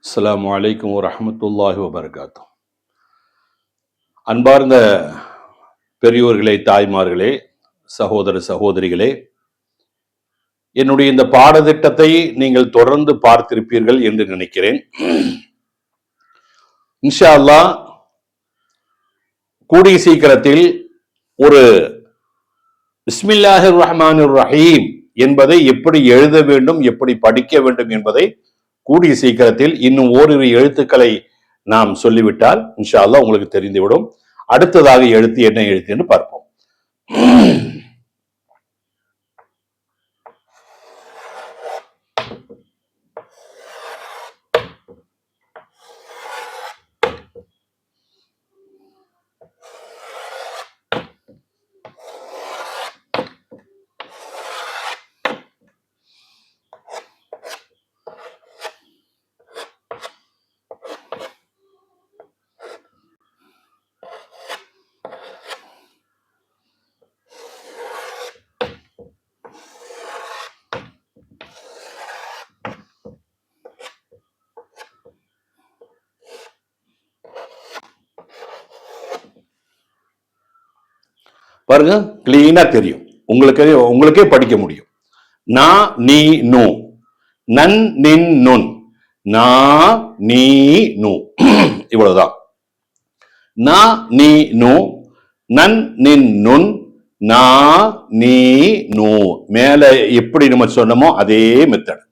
அஸ்ஸலாமு அலைக்கும் வரஹ்மத்துல்லாஹி வபரகாத்துஹு. அன்பார்ந்த பெரியோர்களே, தாய்மார்களே, சகோதர சகோதரிகளே, என்னுடைய இந்த பாடத்திட்டத்தை நீங்கள் தொடர்ந்து பார்த்திருப்பீர்கள் என்று நினைக்கிறேன். இன்ஷா அல்லாஹ் கூடிய சீக்கிரத்தில் ஒரு பிஸ்மில்லாஹிர் ரஹ்மானிர் ரஹீம் என்பதை எப்படி எழுத வேண்டும், எப்படி படிக்க வேண்டும் என்பதை கூடிய சீக்கிரத்தில் இன்னும் ஓரிரு எழுத்துக்களை நாம் சொல்லிவிட்டால் இன்ஷா அல்லாஹ் உங்களுக்கு தெரிந்துவிடும். அடுத்ததாக எழுத்து என்ன எழுத்து என்று பார்ப்போம். பாருங்க, கிளீனா தெரியும், உங்களுக்கே படிக்க முடியும். நா நீ நு, நன் நின் நுன், நா நீ நு, இவ்வளவுதான். நா நீ நு, நன் நின் நுன், நா நீ நு. மேல எப்படி நம்ம சொன்னோமோ அதே மெத்தட்,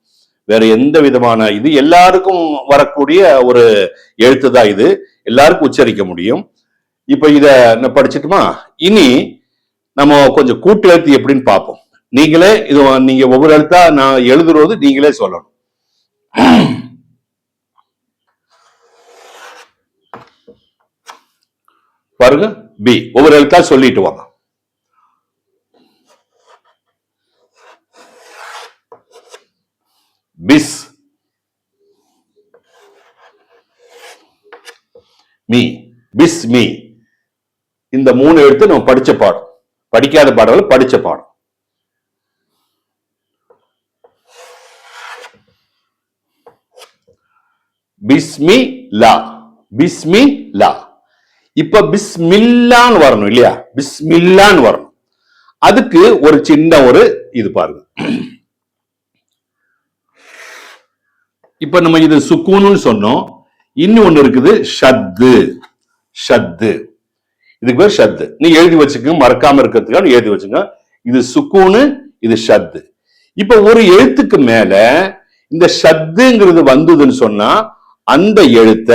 வேற எந்த விதமான இது எல்லாருக்கும் வரக்கூடிய ஒரு எழுத்து தான் இது, எல்லாருக்கும் உச்சரிக்க முடியும். இப்ப இத படிச்சுட்டுமா, இனி நம்ம கொஞ்சம் கூட்டு எழுத்து எப்படின்னு பார்ப்போம். நீங்களே இது நீங்க ஒவ்வொரு எழுத்தா நான் எழுதுறது நீங்களே சொல்லணும். பாருங்க, பி ஒவ்வொரு எழுத்தா சொல்லிட்டு வாங்க. பிஸ், மீ, பிஸ் மீ. இந்த மூணு எழுத்து நம்ம படிச்ச பாடம், படிக்காத பாடங்கள் படிச்ச பாடம். பிஸ்மில்லா, பிஸ்மில்லா. இப்ப பிஸ்மில்லான்னு வரணும் இல்லையா, பிஸ்மில்லான்னு வரணும். அதுக்கு ஒரு சின்ன ஒரு இது பாருங்க. இப்ப நம்ம இது சுக்கூன்னு சொன்னோம், இன்னும் ஒண்ணு இருக்குது ஷத்து. ஷத்து, இதுக்கு பேர் ஷத்து. நீ எழுதி வச்சுக்கோங்க, மறக்காம இருக்கிறதுக்காக எழுதி வச்சுங்க. இது சுக்கூனு, இது ஷத்து. இப்ப ஒரு எழுத்துக்கு மேல இந்த ஷத்துங்கிறது வந்ததுன்னு சொன்னா அந்த எழுத்த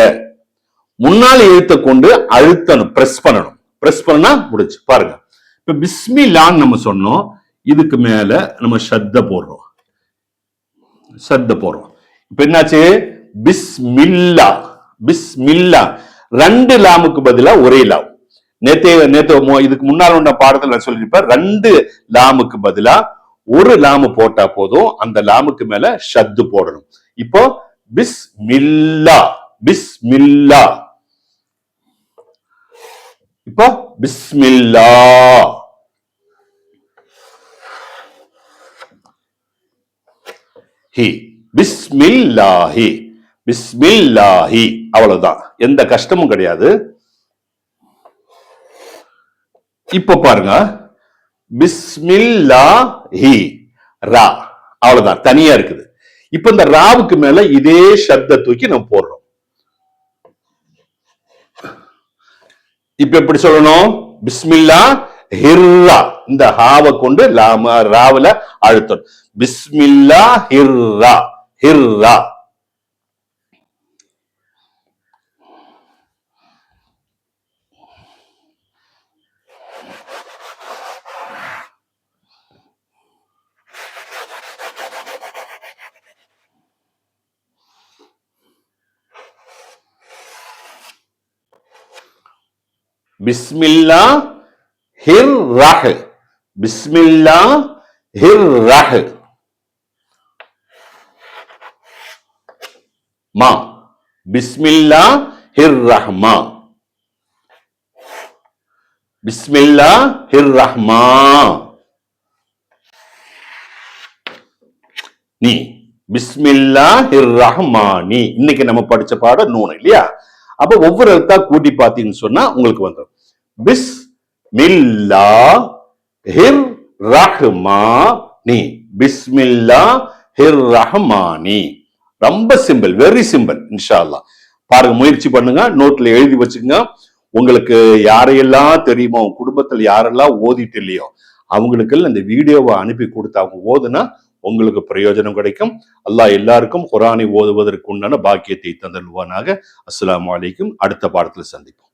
முன்னாள் எழுத்தை கொண்டு அழுத்தணும், பிரஸ் பண்ணணும். பிரஸ் பண்ணா முடிச்சு. பாருங்க, இப்ப பிஸ்மில்லான்னு நம்ம சொன்னோம், இதுக்கு மேல நம்ம ஷத்த போடுறோம், ஷத்த போடுறோம். இப்ப என்னாச்சு, பிஸ்மில்லா. பிஸ்மில்லா, ரெண்டு லாமுக்கு பதிலா ஒரே லாம். நேத்து இதுக்கு முன்னால் உள்ள பாடத்தில் நான் சொல்லியிருப்பேன், ரெண்டு லாமுக்கு பதிலா ஒரு லாமு போட்டா போதும், அந்த லாமுக்கு மேல ஷத்து போடணும். இப்போ பிஸ்மில்லா, பிஸ்மில்லா. இப்போ பிஸ்மில்லா. ஹி, பிஸ்மில்லாஹி, பிஸ்மில்லாஹி. அவ்வளவுதான், எந்த கஷ்டமும் கிடையாது. இப்ப பாருங்க, பிஸ்மில்லாஹி ரா, அவ்வளவுதான், தனியா இருக்குது. இப்ப இந்த ராவுக்கு மேல இதே சப்த தூக்கி நம்ம போடுறோம். இப்ப எப்படி சொல்லணும், பிஸ்மில்லா ஹிர்ரா. இந்த ஹாவை கொண்டு ராவுல அழுத்தணும். பிஸ்மில்லா ஹிர்ரா, ஹிர்ரா. பிஸ்மில்லா ஹிர்ரஹ், பிஸ்மில்லா ஹிர்ரஹ். மா, பிஸ்மில்லா ஹிர்ரஹ்மா, பிஸ்மில்லா ஹிர்ரஹ்மா. நீ, பிஸ்மில்லாஹிர் ரஹ்மானி. இன்னைக்கு நம்ம படிச்ச பாடம் நூன் இல்லையா? அப்ப ஒவ்வொரு எழுத்தா கூட்டி பார்த்தீங்கன்னு சொன்னா உங்களுக்கு வந்துடும். பிஸ்மில்லாஹிர் ரஹ்மானி, பிஸ்மில்லாஹிர் ரஹ்மானி. ரொம்ப சிம்பிள், வெரி சிம்பிள். இன்ஷா அல்லாஹ் பாருங்க, முயற்சி பண்ணுங்க, நோட்ல எழுதி வச்சுக்கோங்க. உங்களுக்கு யாரையெல்லாம் தெரியுமோ, உங்க குடும்பத்தில் யாரெல்லாம் ஓதிட்டு இல்லையோ அவங்களுக்கு இந்த வீடியோவை அனுப்பி கொடுத்து அவங்க ஓதுனா உங்களுக்கு பிரயோஜனம் கிடைக்கும். அல்லாஹ் எல்லாருக்கும் குர்ஆனை ஓதுவதற்கு உண்டான பாக்கியத்தை தந்தல்வானாக. அஸ்ஸலாமு அலைக்கும். அடுத்த பாடத்தில் சந்திப்போம்.